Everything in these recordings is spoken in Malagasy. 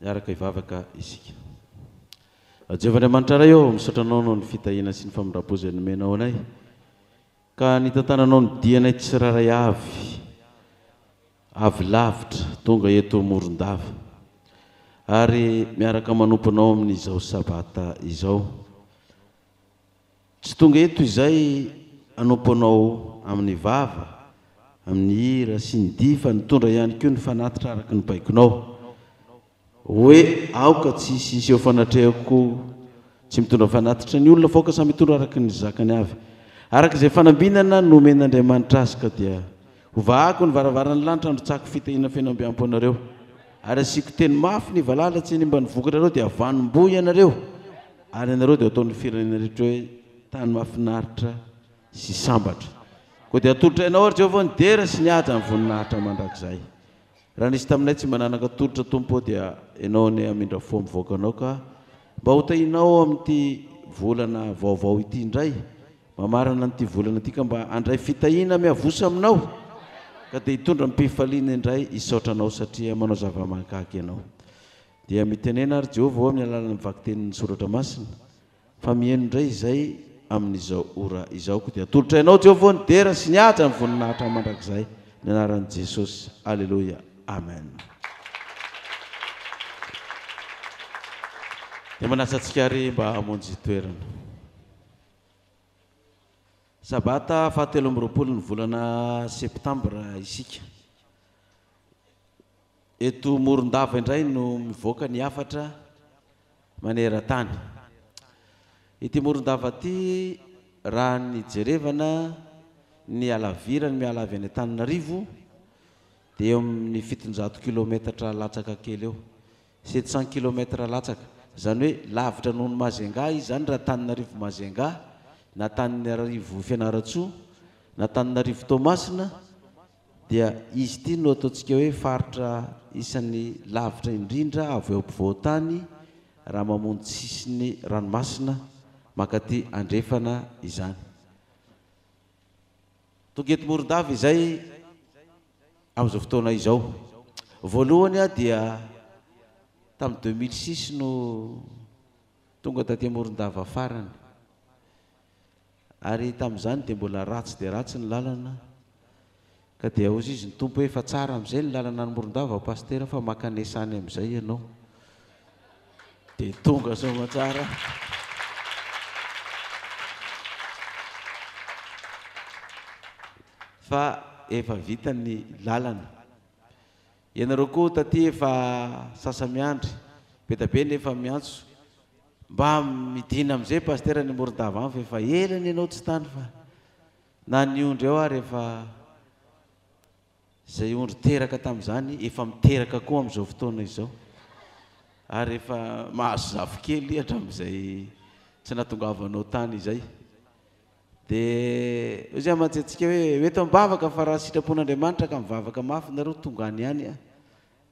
Miaraka ivavaka isika. Jehovah'Andriamanitra ray eo misaotranao noho ny fitahina sy ny famindrapo izay nomenao anay. Ka nitantananao ny dianay tsiraray avy lavitra tonga eto Morondava. Ary miaraka manomponao amin'izao sabata izao. Tsy tonga eto izay anomponao amin'ny vava, amin'ny hira sy ny difa, nitondra ihany koa ny fanatitra araka ny baikonao. Hoe aoka tsy iseho fanatrehako tsy mitondra fanatitra ny olona foka samy mitondra araka ny zakany avy. Araka izay fanambinana nomen'Andriamanitra azy ka dia hovahako ny varavarany lanitra androtsako fitahina fianambiampo anareo. Ary asiako teny mafy ny valalatsy ny mba nivokatra areo dia avanim-boy ianareo. Ary ianareo dia ataon'ny firenena rehetra hoe tany mahafinaritra sy sambatra. Koa dia atolotra ianao ary Jehovah ny dera sy ny haja amin'ny voninahitra mandrakizay. Raha nisy taminay tsy mananaka tolotra tompo dia ianao ny amindra fo mivoaka anao ka mba ho tahinao amin'ity volana vaovao ity indray. Mamarana n'ity volana ity ka mba andray fitahina miavosa aminao. Ka dia hitondra mipifaliana indray isaotranao satria manao zava-mahagaga ianao. Dia mitenena ary Jehovah ao amin'ny alalany vaky tenin'ny soratra masina. Fa mihaino indray izay amin'izao ora izao ko dia atolotra ianao Jehovah ny dera sy ny haja amin'ny voninahitra mandrakizay. Ny anaran'i Jesosy. Alleluia. Amen. Dia manasantsika ary mba hamonjy toerana. Sabata 17 ny volana septambra isika. Eto Morondava indray no mivoaka ny hafatra maneran-tany. Ity Morondava ity raha ny jerevana ny alavira ny miala avy any Antananarivo dia eo amin'ny 700 kilometatra latsaka kely eo. 700 kilometatra latsaka. Zany hoe lavitra noho ny Majunga izy zany raha Antananarivo Majunga, na Antananarivo Fianaratsoa, na Antananarivo Toamasina, dia izy ity no ataontsika hoe faritra isan'ny lavitra indrindra avy eo ampovoan-tany raha mamonjy sisiny ranomasina makaty andrefana izany. Tonga eto Morondava izay amin'izao fotoana izao. Voalohany dia tamin'ny 2006 no tonga taty Morondava farany. Ary tamin'izany dia mbola ratsy dia ratsy ny lalana. Ka dia hozy izy ny tompo hoe fa tsara amin'izay ny lalana ny Morondava pastera fa makanesany amin'izay ianao. Dia tonga somatsara. Fa efa vita ny lalana. Ianareo koa taty efa sasa miandry, be da be nefa miantso. Mba midina amin'izay pastera ny Morondava fa efa elany ianao tsy tany fa na ny ondry ao ary efa izay ondry teraka tamin'izany efa miteraka koa amin'izao fotoana izao. Ary efa mahazo zafikely hatramin'izay tsy nahatongavanao tany izay. Dia izay amantsika hoe eto mibavaka fa raha sitrapon'Andriamanitra ka mivavaka mafy nareo tongany ihany a.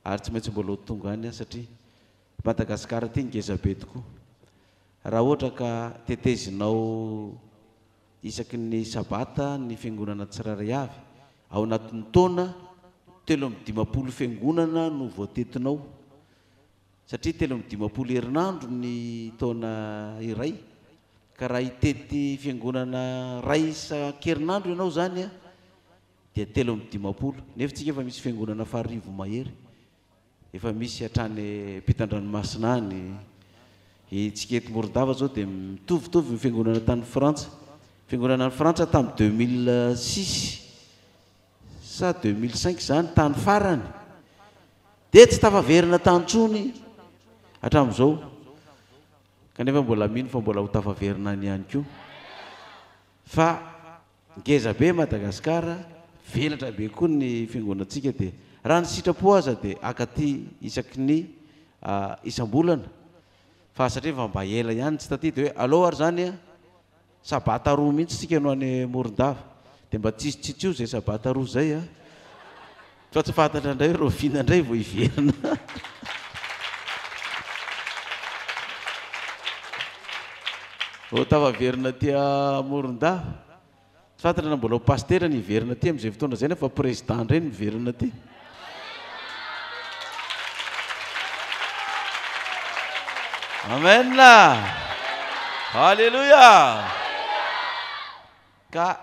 Ary tsy maintsy mbola tongany a satria Madagasikara ty ngeza be tokoa. Raha ohatra ka tetezinao isaky ny sabata ny fiangonana tsiraray avy ao anatin'ny taona 320 fiangonana no voatetinao. Satria 320 herinandro ny taona iray. Ka raha hitety fiangonana ray isan-kerinandro ianao zany a dia 320. Nefa tsika efa misy fiangonana 1000 mahery. Efa misy hatrany ampitan-dranomasina any. Itsika eto Morondava zao dia mitovitovy ny fiangonana tany Frantsa. Fiangonana any Frantsa tamin'ny 2006 sa 2005 zany tany farany. Dia tsy tafaverina tany tsony hatramin'izao. Kanefa mbola mino fa mbola ho tafaverina any ihany koa. Fa ngeza be Madagasikara, velatra be koa ny fiangonantsika dia raha ny sitrapo aza dia akaty isaky ny isam-bolana. Fa satria fa mba ela ihany tsy taty dia hoe allo ary zany a sabata roa mihitsy tsika no any Morondava. Dia mba tsitsitsitsio izay sabata roa zay a. Fa tsy fantatra indray rovina indray vao hiverina. Vao tafaverina tia Morondava. Tsy fantatra na mbola pastera ny hiverina ty amin'izay fotoana izay fa président indray ny hiverina ty. amen. Halleluja. Ka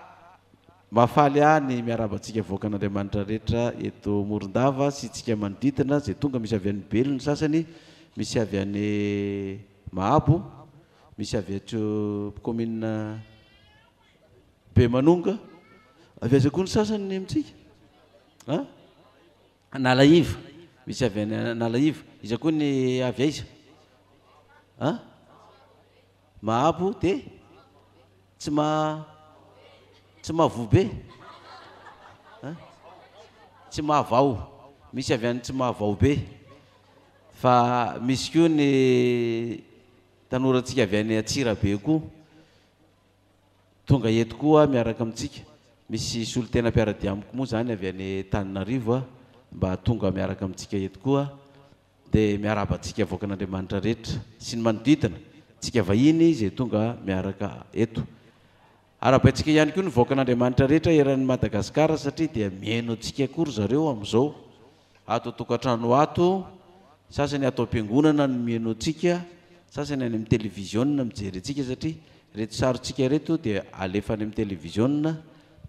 mafaly any miarabantsika voakan'Andriamanitra rehetra eto Morondava sy tsika manodidina zay tonga misy avy any Belona sasany, misy avy any Mahabo, misy avy ato commune Bemanonga, avy aza koa ny sasany amintsika Nalaiva, misy avy any Nalaiva, iza koa ny avy aiza Mahabo de tsy mahavobe tsy mahavao, misy avy any tsy mahavao be. Fa misy koa ny tanorantsika avy any Atsirabe koa tonga eto koa miaraka amintsika. Misy solotena mpiarady amiko moa zany avy any Tananarivo mba tonga miaraka amintsika eto koa, dia miarabantsika voakan'Andriamanitra rehetra sy ny manodidina tsika vahiny zay tonga miaraka eto. Arabaintsika ihany koa ny voakan'Andriamanitra rehetra eran'ny Madagasikara satria dia mihaino antsika akory zareo amin'izao ato tokantrano ato, sasany ato am-piangonana no mihaino antsika, sasany any amin'ny télévision mijery antsika satria reto sarontsika reto dia alefa any amin'ny télévision,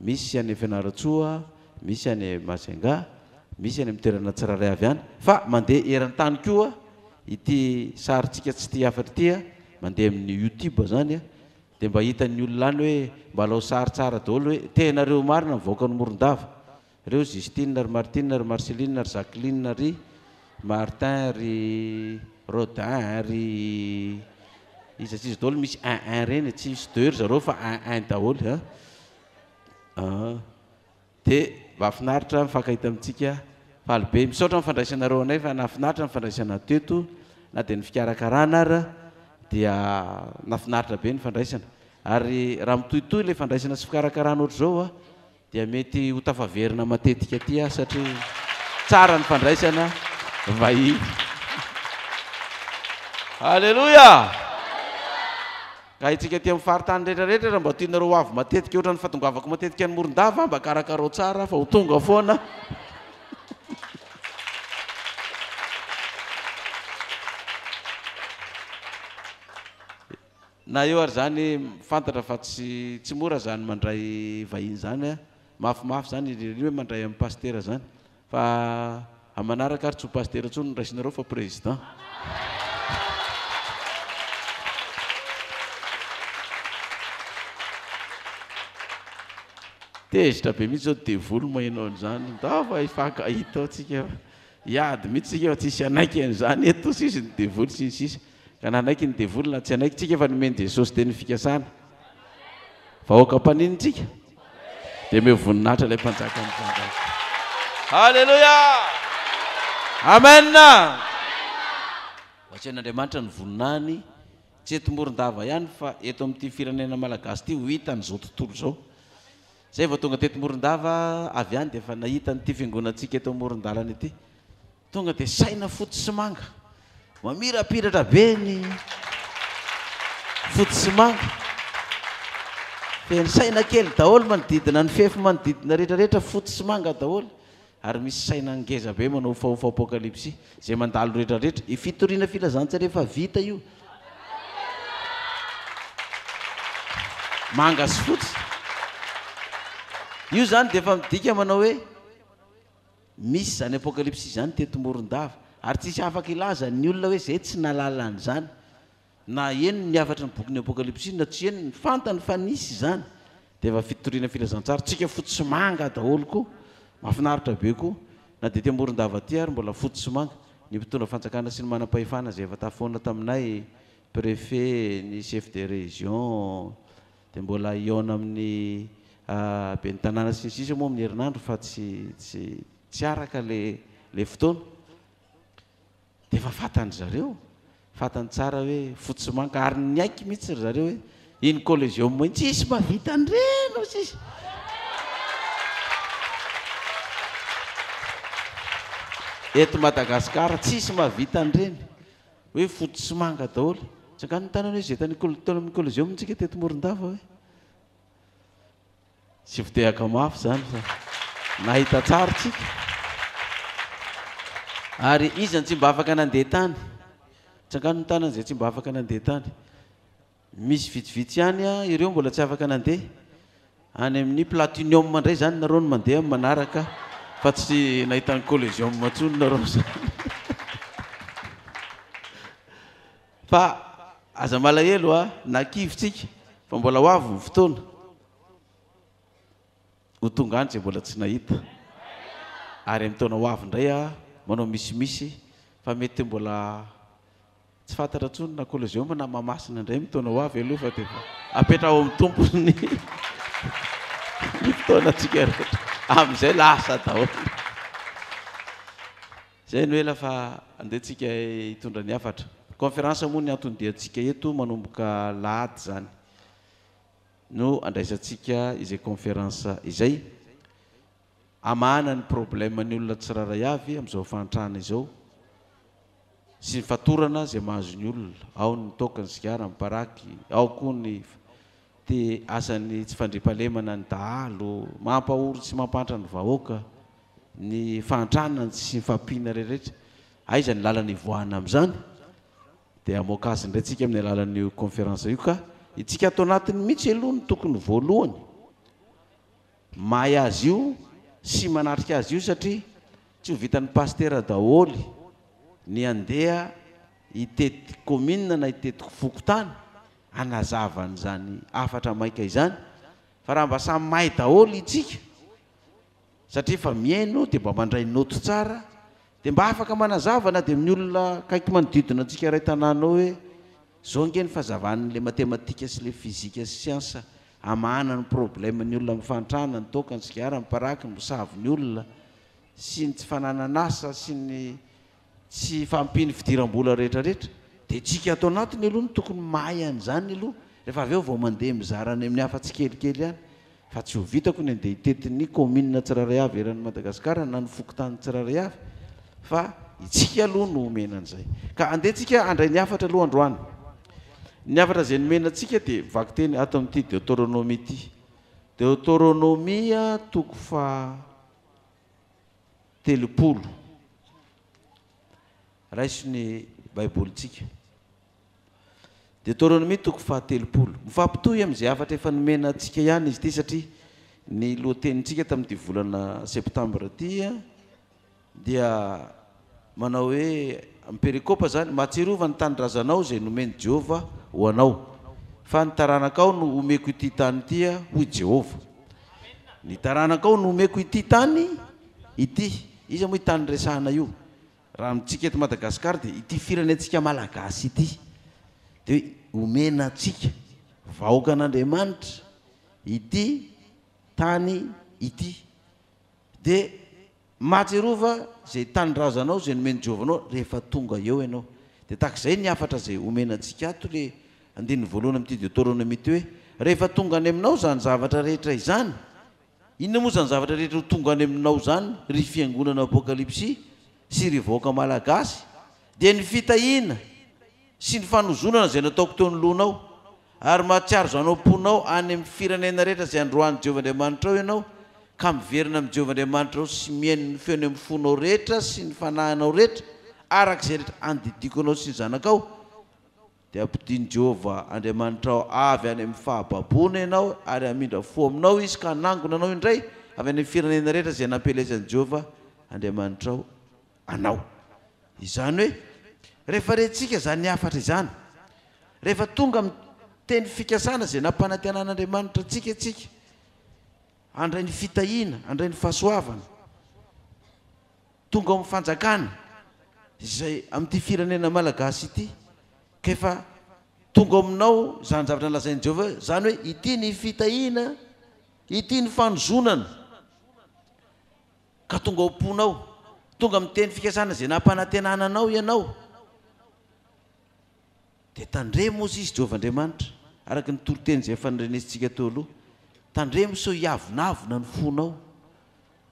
misy any Fianaratsoa, misy any Masanga, misy any amin'ny toerana tsiraray avy any, fa mandeha eran-tany koa ity sarontsika tsy tia afatra ity mandeha amin'ny YouTube zany dia mba hitan'ny olona any hoe mba alao sary tsara daholo hoe tenareo marina mivoaka ny Morondava, reo Justine ry Martine ry Marceline ry Jacqueline ry Martin ry Rodin ry iza tsisy daholo, misy un reny, tsy misy deux zareo fa un daholo dia mahafinaritra mifankahita amintsika falibe. Misaotra ny fandraisanareo anay fa nahafinaritra ny fandraisana teto, na dia ny fikarakarana ary dia nahafinaritra be ny fandraisana. Ary raha mitohitohy ilay fandraisana sy fikarakarana ohatr' izao dia mety ho tafaverina matetika aty satria tsara ny fandraisana vahiny. Halleluja. Ka itsika ty amin'ny faritany rehetrarehetra raha mba tianareo avy matetika ohatra ny fatongavako matetika ny Morondava mba karakarao tsara fa ho tonga foana. Na eo ary zany fantatra fa tsy mora zany mandray vahiny zany mafimafy zany hoe mandray amin'ny pastera zany, fa amanaraka ary tsy ho pastera intsony no raisinareo fa président. Tezitra be mihitsy zao devoly mahainao an'izany, fa ifankahita atsika hiady mihitsy tsika tsisy anaiky an'izany eto sisy ny devoly sy ny sisa. Ka na anaiky ny devoly na tsy anaiky tsika efa nomeny Jesosy teny fikasana. Vahoaka mpaninitsika dia mivoninahitra ilay mpanjaka ny mpanjaka. Halleluja. Amen. Voatsen'Andriamanitra ny voninahiny tsy eto Morondava ihany fa eto amin'ity firenena malagasy ity ho hitan'izao tontolo izao. Zay vao tonga teto Morondava avy any dia efa nahita nyity fiangonantsika eto Morondalana ity, tonga dia saina fotsy sy manga, mamirapiratra be ny fotsy sy manga, feny saina kely daholo manodidina ny fefy manodidina rehetrarehetra fotsy sy manga daholo, ary misy saina ngeza be manao fahofa apokalipsy zay mandalo rehetrarehetra. Ifitoriana filazantsara efa vita io, manga sy fotsy io zany dia efa midika manao hoe misy zany apokalipsy zany teto Morondava, ary tsisy afaka ilaza ny olona hoe zay tsy nalala an'izany, na eny ny afatra ny boky ny apokalipsy na tsy eny ny fantany fa nisy zany. Dia efa fitoriana filazantsara tsika fotsy manga daholo koa, mahafinaritra be koa. Na dia te Morondava ty ary mbola fotsy manga. Ny mpitondra fanjakana sy ny manam-pahefana zay efa tafoana taminay, préfet, ny chef de région, dia mbola iona amin'ny be ny tanàna sy ny sisa moa amin'ny herinandro fa tsy araka le fotoana. Dia efa fantany zareo, fantany tsara hoe fotsy manga, ary ny aiky mihitsy zareo hoe iny collégium iny tsisy mahavita an'ireny sisy. Eto Madagasikara tsisy mahavita an'ireny hoe fotsy sy manga daholo. Tsy angano ny tanany hoe zay tany amin'ny collégium tsika teto Morondava hoe tsy fitehaka mafy zany fa nahita tsara tsika. Ary izy tsy mba afaka nandeha tany, tsangano ny tanana zay tsy mba afaka nandeha tany misy vitsivitsy ihany a ireo mbola tsy afaka nandeha any amin'ny platinium mandray zany nareo ny mandeha manaraka fa tsy nahitany collégium matsony nareo zany fa aza malahelo a nakivitsika fa mbola ho avy ny fotoana ho tonga any zay mbola tsy nahita ary amin'ny taona ho avy indray a manao misimisy fa mety mbola tsy fantatra tsony na collégium na mamasina indray mitona ho avy aloha fa dia apetra ao amin'ny tompony ny fotoanatsika rehetra amin'izay lasa daholo zay ny hoe lafa andehantsika hitondra ny hafatra conférence moa ny antondiantsika eto manomboka lahady zany no andraisantsika izay conférence izay amana ny problème ny olona tsiraray avy amin'izao fantrana izao sy ny fatorana zay mahazo ny olona ao ny tokany sigara miparaky ao koa ny te asany tsy fandripahalemana ny dahalo mampahory tsy mampantra ny vahoaka ny fantranany sy ny fampiana rehetrarehetra aiza ny lalany voana amin'izany dia amoakazy indray tsika amin'ny alalan'io conférence io ka itsika atao anatiny mihitsy aloha ny tokony voalohany mahay azy io sy manatrika azy io satria tsy ho vitan'ny pastera daholy ny andeha hitety commune na hitetiko fokotany anazavany zany afatra maika izany fa raha mba samy mahay daholy itsika satria fa miaino dia mba mandray noto tsara dia mba afaka manazavana dia amin'ny olona kaiky manodidina antsika ray tanàna ao hoe zao nge ny fahazavan'le matematika sy le fizika sy siansa amana ny problème ny olona mifantrana ny toka ny sigara miparaky ny mosavy ny olona sy ny tsy fanananasa sy ny tsy fampiny fidiram-bola rehetrarehetra dia tsika atao anatiny aloha ny tokony mahay an'izany aloha rehefa avy eo vao mandeha mizarany amin'ny hafa tsy kelikely ihany fa tsy ho vitako ny andeha hitetin'ny commune tsiraray avy eran'ny Madagasikara na ny fokotany tsiraray avy fa itsika aloha no omena an'izay ka andehantsika andray ny hafatra aloha androany ny hafatra zay nomenantsika dia vaky teny ato amin'ity deutéronomie ity deutéronomie toko fa 30 raiso ny baibolitsika deutéronomie toko fa 30 mifampitohy amin'izay hafatra efa nomena antsika ihany izy ity satria ny lohatenintsika tamin'ity volana septambra ty dia manao hoe amperikopa zany mahatsiarova ny tanyrazanao zay nomeny Jehova ho anao fa ny taranakao no omeko ity tany ity hoy Jehova ny taranakao no omeko ity tany ity izy moa tany resahana io raha mitsika eto Madagasikara dia ity firenentsika malagasy ity dia omena atsika vahoaka an'Andriamanitra ity tany ity dia mahatsiarova zay tanyrazanao zay nomeny Jehova anao rehefa tonga eo ianao dia takizay ny hafatra zay omena antsika ato le andininy voalohany amin'ity deutéronomie ty hoe rehefa tonga any aminao zany zavatra rehetra izany inona moa zany zavatra rehetra ho tonga any aminao zany ry fiangonana apokalypsy sy ry vahoaka malagasy dia ny fitahiana sy ny fanozonana zay nataoko teo ny lohanao ary mahatsiaro zanao ponao any amin'ny firenena rehetra zay androany Jehova Andriamanitra ao ianao ka miverina amin'ny Jehova Andriamanitra ao sy mihaino ny feony amin'ny fonao rehetra sy ny fanahinao rehetra arak'izay rehetra andidiko anao sy ny zanakao dia ampidiny Jehova Andriamanitra ao avy any amin'ny fahababona ianao ary amindra fo aminao izy ka nangona anao indray avy any amin'ny firenena rehetra zay nampelezan'i Jehova Andriamanitra ao anao izany hoe rehefa rehtsika zany hafatra izany rehefa tonga amin'ny teny fikasana zay nampanantenan'Andriamanitra tsika andray ny fitahiana andray ny fahasoavana tonga amin'ny fanjakana izay amin'ity firenena malagasy ity kefa tonga aminao zany zavatra nalazain'i Jehova zany hoe ity ny fitahiana ity ny fanozonana ka tonga ao ponao tonga amin'ny teny fikasana zay nampanantenananao ianao dia tandremo ozy izy Jehova Andriamanitra araka ny toroteny zay efa nirenesintsika teo aloha tandremo so hiavonavona ny fonao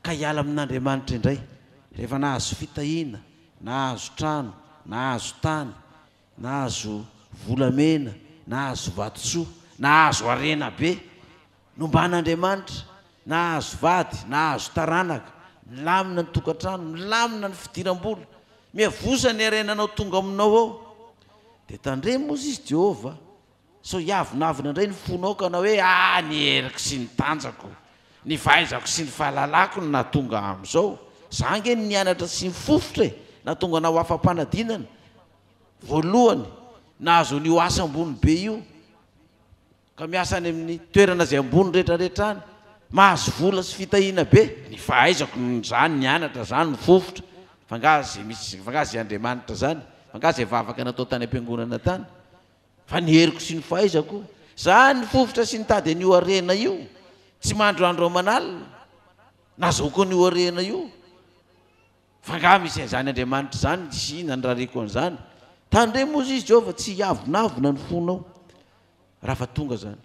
ka hiala amin'Andriamanitra indray rehefa nahazo fitahiana nahazo trano nahazo tany nahazo volamena nahazo vatosoa nahazo arena be nomban'Andriamanitra nahazo vady nahazo taranaka milamina ny tokantrano milamina ny fidiram-bola miavoza ny arenanao tonga aminao ao dia tandre mozy izy Jehova so hiavinavina indray ny fonao ka na hoe ny heriko sy ny tanjako ny vaizako sy ny fahalalako no natonga amin'izao zange ny nianatra sy ny fofotra natonga na ho afam-panadinana voalohany nahazo ny ho asa ambony be io ka miasa any amin'ny toerana izay ambony rehetrarehetra any mahazo vola sy fitahiana be ny vahaizako zany nianatra zany ny fofotra fangazy Andriamanitra zany fangazy vavaka natao tany am-piangonana tany fa ny heriko sy ny fahaizako zany ny fofotra sy ny tady an'io arena io tsy mandroandro amanalina nazaoko an'io arena io fanga misy zany Andriamanitra zany sy inany raha reko an'izany tandre mozy izy Jehova tsy hiavonavona ny fonao raha fa tonga zany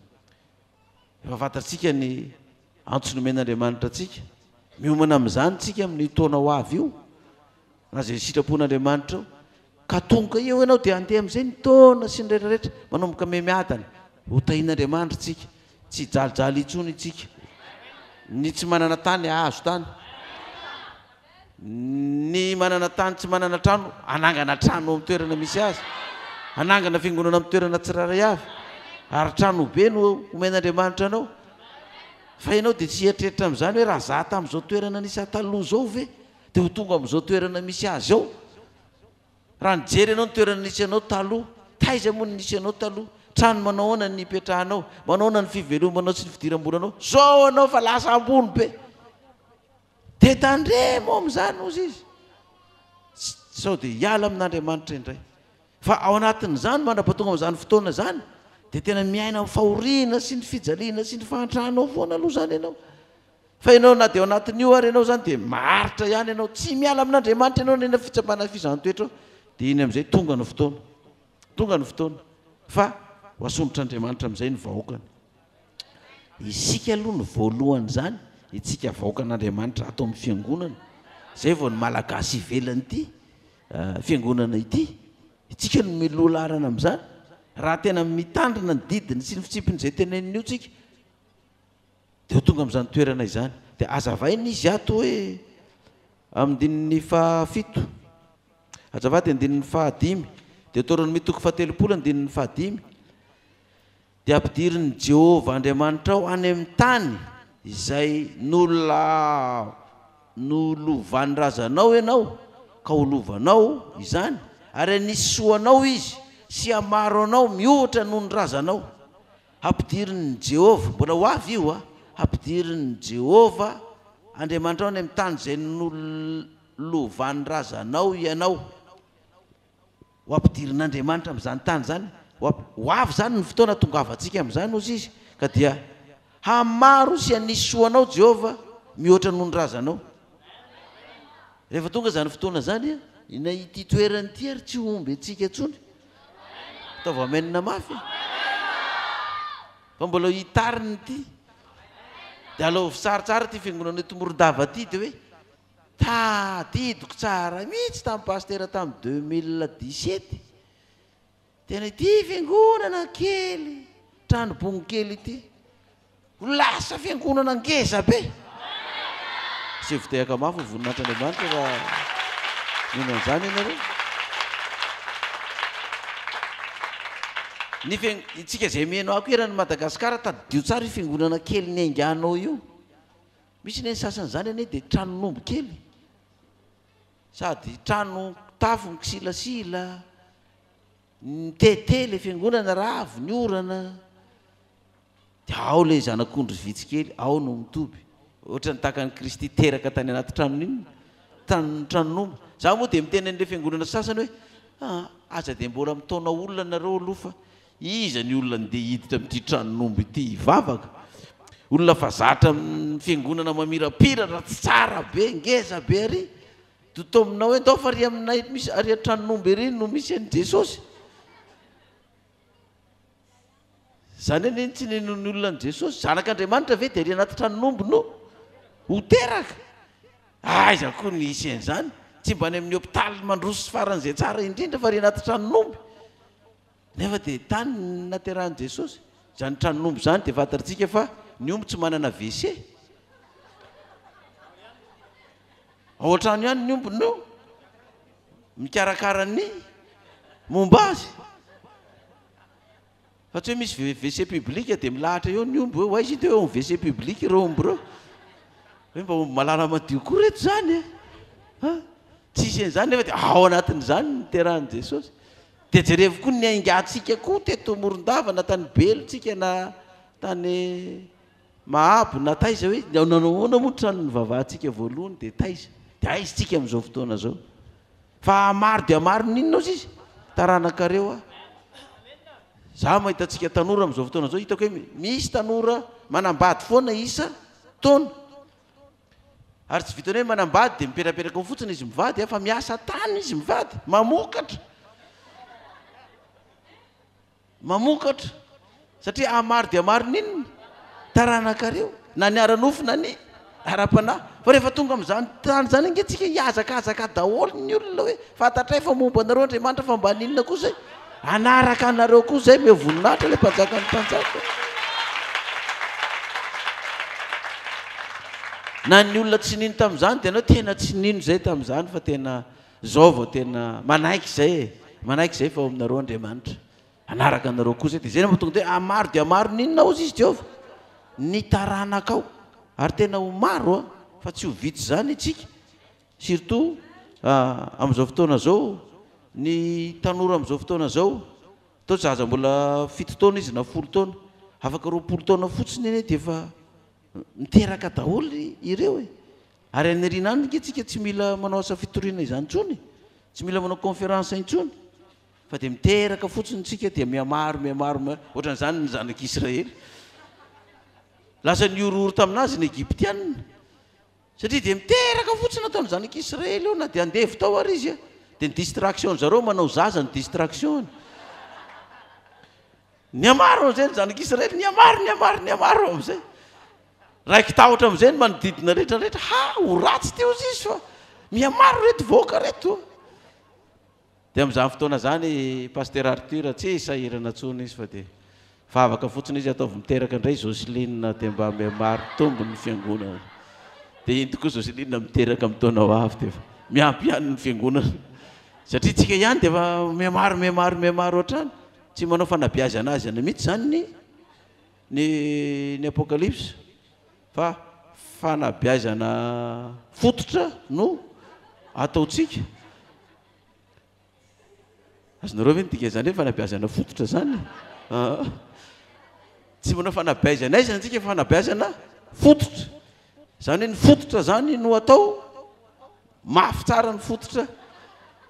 efa fantatsika ny antsonomen'Andriamanitra atsika miomana amin'izany tsika amin'ny taona ho avy io na zay sitrapon'Andriamanitra io ka tonga eo ianao dia andeha amin'izay ny taona sy ny rehetrarehetra manomboka memiadana ho tahin'Andriamanitra tsika tsy jalijaly itsony itsika ny tsy manana tany ahazo tany ny manana tany tsy manana trano anangana trano amin'ny toerana misy azy anangana fiangonana amin'ny toerana tsiraray avy ary trano be no omen'Andriamanitra anao fa ianao dia tsy eritreritra amin'izany hoe raha za tamin'izao toerana nisy taloha zao ve dia ho tonga amin'izao toerana misy azy ao raha nijery ianao ny toerana nisy anao taloha taiza moa ny nisy anao taloha trano manao ahoana ny ipetrahanao manao ahoana ny fivelomanao sy ny fidiram-bolanao zao anao fa lasa ambony be dia tandremo amin'izany ozy izy sao dia hiala amin'Andriamanitra indray fa ao anatin'izany mandrapatonga amin'izany fotoana zany dia tena miaina amin'ny fahoriana sy ny fijaliana sy ny fahantrahanao foana aloha zany ianao fa ianao na dia ao anatin'io ary ianao zany dia maharitra ihany ianao tsy miala amin'Andriamanitra ianao nena fitsapana fizahany-toetra dia iny amin'izay tonga ny fotoana fa ho asombotr'Andriamanitra amin'izay ny vahoakany isika aloha ny voalohany zany itsika vahoakan'Andriamanitra ato amin'ny fiangonana zay vao ny malagasy ivelany ity fiangonana ity itsika no milola arana amin'izany raha tena mitandrina ny didiny sy ny fitsipiny izay teneniny io tsika dia ho tonga amin'izany toerana izany dia azavainy izy ato hoe amin'ny dininy fahafito azavady andininy fahadimy dia torany mitoko fahatelopolo andininy fahadimy dia ampidiriny Jehova Andriamanitra ao any amin'ny tany izay nolovany razanao ianao ka holovanao izany ary nisy soanao izy sy amaro anao mihoatra noho ny razanao ampidiriny Jehova mbola ho avy io ampidiriny Jehova Andriamanitra ao any amin'ny tany izay nolovany razanao ianao ho ampidirin'Andriamanitra amin'izany tany zany ho avy zany ny fotoana tongavantsika amin'izany ozy izy ka dia hamaro sy anisy soanao Jehova mihoatra noho ny razanao rehefa tonga zany fotoana zany ina ity toerany ity ary tsy omby antsika ntsony ataova amenina mafy fa mbola hitariny ity dia alao fisaritsara ty fiangonana Tomorondava ty dia hoe tadidiko tsara mihitsy tamin'ny pastera tamin'ny 2017 tena ity fiangonana kely tranobony kely ity ho lasa fiangonana ngeza be sy vitehaka mafy voninahitry'Andriamanitra raha mino an'izany ianareo itsika izay mihainao ako erany Madagasikara tadidio tsara io fiangonana kely ny ainganao io misy ny sasany zany ane dia tranonombo kely sady trano tafo ny kisilasila tete le fiangonana raha avy ny orana dia ao le zanak'ondry vitsy kely ao no mitoby ohatra ny takany Kristy teraka tany anaty tranonombo za moa dia miteny an'le fiangonana sasany hoe aza dia mbola mitaona olona nareo aloha fa iza ny olona ndeha hiditra amin'ity tranonombo ity hivavaka olona fa zatra amin'ny fiangonana mamirapira raha tsara be ngeza be ary totominao hoe ndao fa ary aminay misy ary tranonombo ery no misy an'i Jesosy zany eny tsy nenony olona an' Jesosy zanak'Andriamanitra ve dia ary anaty tranonombo no ho teraka aiza koa ny isy an'izany tsy mba any amin'ny hôpitaly mandroso faran'izay tsara indrindra fa ary anaty tranonombo nefa dia tany naterahan'i Jesosy zany tranonombo zany dia fantatritsika fa ny omby tsy manana WC ao an-trano ihany ny omby no mikarakara ny momba azy fa tsy hoe misy WC public dia milahatra eo ny omby hoe aizy teo eo WC public ireo omby ireo hoe mba omby malala madio koa reto zany tsisy an'izany nefa dia ao anatin'izany niterahan'i Jesosy dia jerevo koa ny aingatsika koa teto Morondava na tany Belotsika na tany Mahabo na taiza hoe nanaoana moa trano nivavahantsika voalohany dia taiza dia aizitsika amin'izao fotoana zao fa maro dia maro ninona ozy izy taranakareo za mahitatsika tanora amin'izao fotoana zao hitako hoe misy tanora manambady foana isa taona ary tsy vitany hoe manambady dia miperaperaka fotsiny izy mivady fa miasa tany izy mivady mamokatra satria amaro dia maro ninona taranakareo na niara-nofo ny ara-panahy fa rehefa tonga amin'izany tany zany angatsika hiazakazaka daholo ny olona hoe fantatray fa momba anareo Andriamanitra fa mba ninona koa zay anaraka anareo koa zay mivoninahitra ilay mpanjaka ny mpanjaka na ny olona tsy nino tamin'izany dia anao tena tsy nino zay tamin'izany fa tena zao vao tena manaiky zay fa ao aminareo Andriamanitra anaraka anareo koa zay dia zay mahatonga dia amaro dia maro ninona ozy izy Jehova ny taranakao ary tena ho maro fa tsy ho vitsy zany itsika surtout amin'izao fotoana zao ny tanora amin'izao fotoana zao tao zaza mbola 7 taona izy na 10 taona afaka 20 taona fotsiny eny dia efa miteraka daholo ireo ary anirina any ntsika tsy mila manao asa fitoriana izany intsony tsy mila manao conférence intsony fa dia miteraka fotsiny tsika dia miamaro ohatran'izany ny zanak'Israely lasa niororo taminazy ny Egyptianina satria dia miteraka fotsiny ataony zanak'Israely eo na dia andevy tao ary izy dia ny distraction zareo manao zaza ny distraction niamaro am'izay ny zanak'Israely niamaro am'izay raiky tahotra am'izay ny manodidina rehetrarehetra ho ratsy teo izy fa miamaro reto voaka reto dia amin'izany fotoana zany Pasteur Arthur tsy sahirana tsony izy fa dia favaka fotsiny izy ataovy miteraka indray Joseline dia mba miamaro tombony ny fiangonana dia iny tokoa Joseline miteraka amin'ny taona ho avy dia miampy ihany ny fiangonana satria tsika ihany dia efa miamaro ohatrany tsy manao fanabeazana azy ana mihitsy zany ny apokalypse fa fanabeazana fototra no ataotsika azonareo ve nydika zany hoe fanabeazana fototra zany tsy manao fanabeazana izy antsika fanabeazana fototra zany hoe ny fototra zany no atao mafy tsara ny fototra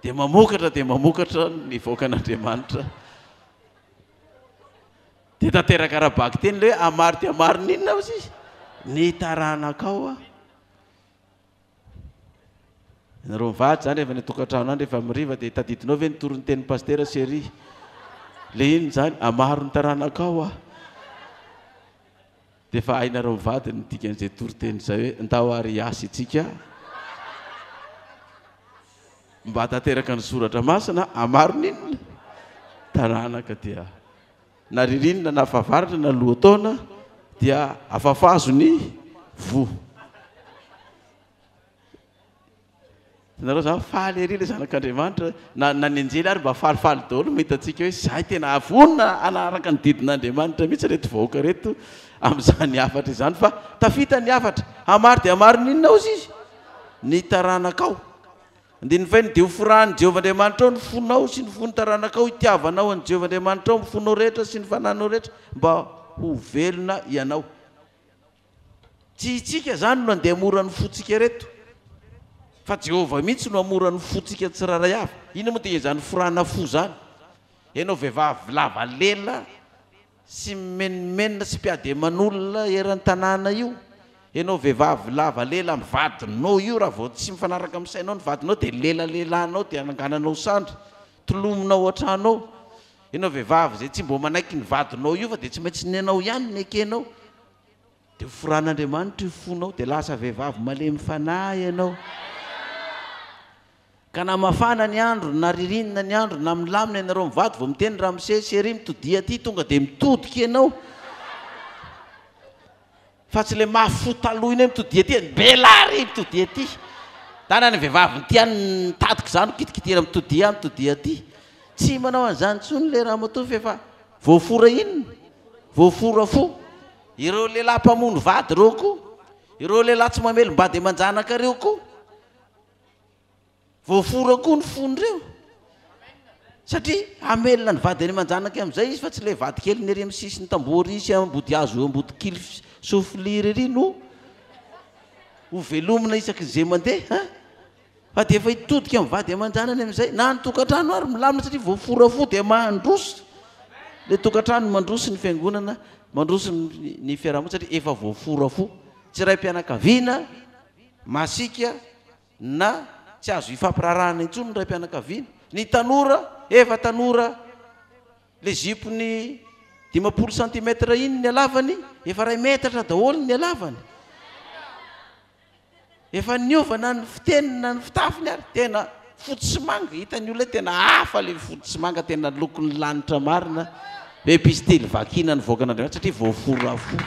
dia mamokatra ny voakan'Andriamanitra dia tanteraka arabaky teny le hoe amaro dia maro ninona ozy izy ny taranakao nareo mivady zany rehefa ny tokantrano any rehefa miriva dia tadidinao ve nitory ny tenin'ny Pasteur Séry le iny zany amaro ny taranakao dia efa hainareo mivady ny dikan'izay toriteny zay hoe ndao ary asy itsika mba tanteraka ny soratra masina amaro ninona taranaka dia na ririnina na fahavaratra na lohataona dia afafazo ny vo nareo zany faly ery le zanak'Andriamanitra na ny anjely ary mba falifaly daholo mahitatsika hoe zahay tena avonina anaraka ny didin'Andriamanitra mihitsy reto vahoaka reto amin'izany afatra izany fa tafita ny afatra amaro dia amaro ninona ozy izy ny taranakao andininy fa ny dia hofirahany Jehovah Andriamanitra ao ny fonao sy ny fony taranakao hitiavanao any Jehovah Andriamanitra ao ny fonao rehetra sy ny fananao rehetra mba ho velona ianao tsy itsika zany no andeha morany fotsika reto fa Jehovah mihitsy no amorany fotsika tsiraray avy ina moa dia zany forana fo zany ianao vehivavy lava lela sy menimenina sy mpiademan'olona eran'ny tanàna io ianao vehivavy lava lela mivadinao io raha vao tsy mifanaraka amin'ny sainao ny vadinao dia lelalelanao dia anangananao sandry tolomonao an-tranao ianao vehivavy zay tsy mbo manaiky ny vadinao io fa dia tsy maintsy nenao ihany ny ekenao dia foran'Andriamanitra io fonao dia lasa vehivavy malemy fanahy ianao ka na mafana ny andro na ririnina ny andro na milamina ianareo mivady vao miteny raha misesery mitodia aty tonga dia mitodika ianao fa tsy le mafotaloina hoe mitodia aty belary mitodia aty tana ny vehivavy nytiany nitadika zany kitikitira mitodia aty tsy manao an'izany tsony le raha matoa fa efa voafora inona voafora fo ireo lehilahy mpamono vady reo koa ireo lehilahy tsy mamelombady manjanaka reo koa voafora koa ny fonyreo satria amelona ny vady any manjanaka amin'izay izy fa tsy le vady kely ny ery amin'ny sisiny tambory isy ambody hazo ambody kily sofiliry ery no ho velomina isaky izay mandeha fa dia efa hitodika amin'ny vady aman-janany amin'izay na ny tokantrano ary milamina satria voafora fo dia mandroso le tokantrano mandroso ny fiangonana mandroso ny fiarahamonina satria efa voafora fo tsy ray mpianakaviana masika na tsy azo ifampirarahana intsony ny ray mpianakaviana ny tanora efa tanora le zipony 50 centimetre iny ny alavany efa 2 metatra daholo ny alavany efa niovana ny fitenina ny fitafiny ary tena fotsy sy manga hitany olona tena hafa le fotsy sy manga tena lokon'ny lanitra marina be epistely vakina ny voakan'Andriamanitra satria voafora fo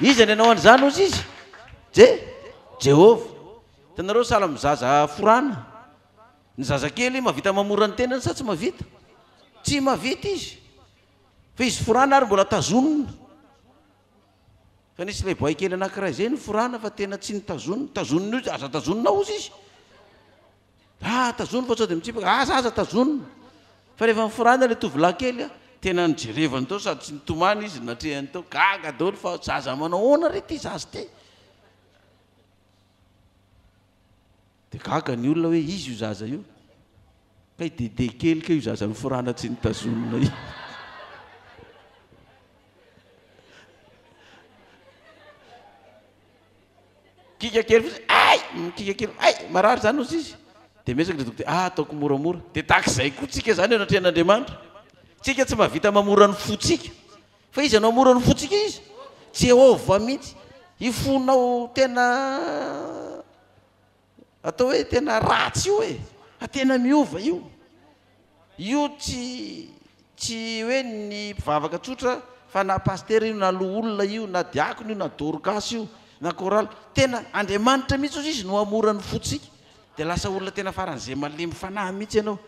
izy ny anao an'izany ozy izy Jehova tanareo sala mizaza forana ny zazakely mavita mamora ny tenany sa tsy mavita tsy mavita izy fa izy forana ary mbola tazonina fa nisy le boay kely anankiray zay ny forana fa tena tsy nitazonina tazonina io aza tazonina ozy izy tazonina fa sao dia mitsipaka aza tazonina fa rehefa miforana le tovolahy kely tena nijerevany tao sady tsy nitomany izy natrehany tao gaga daholo fa zaza manao ahoana rety zazy te dia gaga ny olona hoe izy io zaza io ka dede kely ka io zaza miforana tsy nitazonina io kika kely kika kely marary zany ozy izy dia mesaky le dokotera ataoko moramora dia takizay koa tsika zany eo anatrehan'Andriamanitra tsika tsy mahavita mamora ny fotsika fa izy anao mora ny fotsika izy Jehova mihitsy ifonao tena atao hoe tena ratsy io tena miova io tsy hoe ny mpivavaka tsotra fa na pastera io na loholona io na diakona io na dorcas io na koraly tena Andriamanitra mihitsy ozy izy no amora ny fotsika dia lasa olona tena faran'izay malemy fanahy mihitsy ianao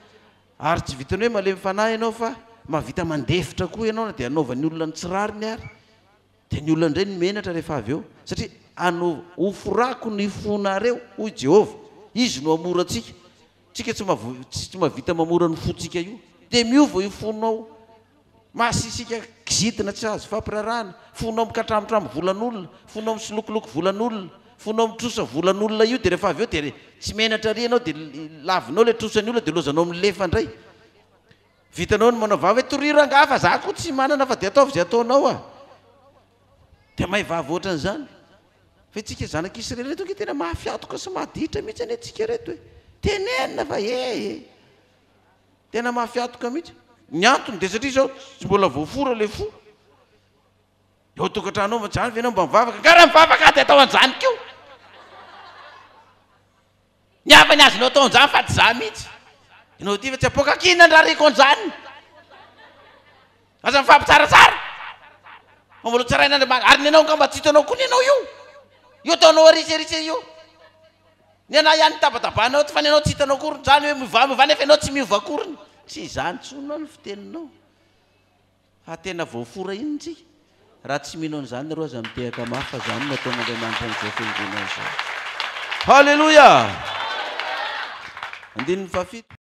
ary tsy vitany hoe malemy fanahy ianao fa mahavita mandefitra koa ianao na dia anaovan'ny olona ny tsirariny ary dia ny olona indray ny menatra rehefa avy eo satria hoforako ny fonareo hoy Jehova izy no amora antsika tsika tsy mahavita mamora ny fotsika io dia miova io fonao masisika kizitina tsy azo fampirarahana fonao mikatramotrambo volan'olona fonao misolokoloko volan'olona fonao mitrosa volan'olona io dia rehefa avy eo dia tsy menatra ry ianao dia lavinao le trosany olona dia lozanao milefa indray vitanao ny manao vava hoe toriro anga fa za koa tsy manana fa dia ataovy zay ataonao dia mahay vava ohatran'izany fa tsika zanak'Israely reto ke tena mahafiatoka sy mahaditra mihitsy ane tsika reto hoe tenenina fa tena mahafiatoka mihitsy ny antony dia satria zao tsy mbola voafora le fo eo tokantranao manjany fa ianao mba mivavaka karaha mivavaka dia atao an'izany keo ny avany azonao atao an'izany fa tsy za mihitsy ianao ty fa tsy apoka kinona ndrariko an'izany aza mifampitsaratsara mamolo tsarain'Andriamanitra ary ny anao nga mba tsy hitanao koa ny anao io ataonao ariserise io ny ana ihany tabatabanao fa ny anao tsy hitanao koriny zany hoe miova nefa ianao tsy miova koriny tsy izany tsonao ny fiteninao fa tena voafora iny tsika raha tsy minao an'izany nareo aza mitehaka mafy fa zany nataon'Andriamanitra n'izay fiangonana izao. Halleluja. 15